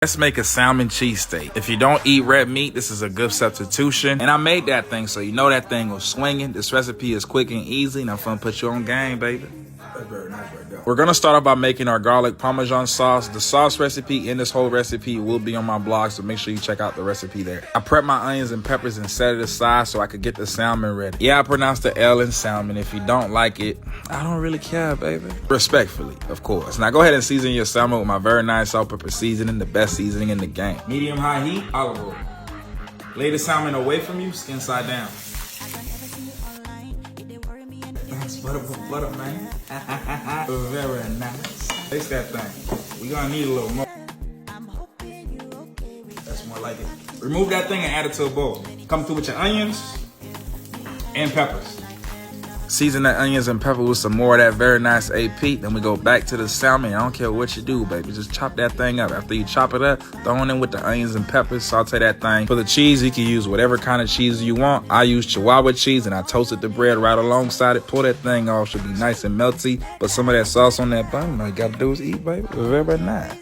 Let's make a salmon cheesesteak. If you don't eat red meat, this is a good substitution. And I made that thing, so you know that thing was swinging. This recipe is quick and easy, and I'm gonna put you on game, baby. That's very nice right there. We're gonna start off by making our garlic Parmesan sauce. The sauce recipe and this whole recipe will be on my blog, so make sure you check out the recipe there. I prepped my onions and peppers and set it aside so I could get the salmon ready. Yeah, I pronounced the L in salmon. If you don't like it, I don't really care, baby. Respectfully, of course. Now go ahead and season your salmon with my very nice salt pepper seasoning, the best seasoning in the game. Medium high heat, olive oil. Lay the salmon away from you, skin side down. Thanks, butter, man. Very nice. Taste that thing. We gonna need a little more. That's more like it. Remove that thing and add it to a bowl. Come through with your onions and peppers. Season that onions and pepper with some more of that very nice AP. Then we go back to the salmon. I don't care what you do, baby. Just chop that thing up. After you chop it up, throw it in with the onions and peppers. Saute that thing. For the cheese, you can use whatever kind of cheese you want. I use Chihuahua cheese, and I toasted the bread right alongside it. Pull that thing off. Should be nice and melty. But some of that sauce on that bun, all you gotta do is eat, baby. Very nice.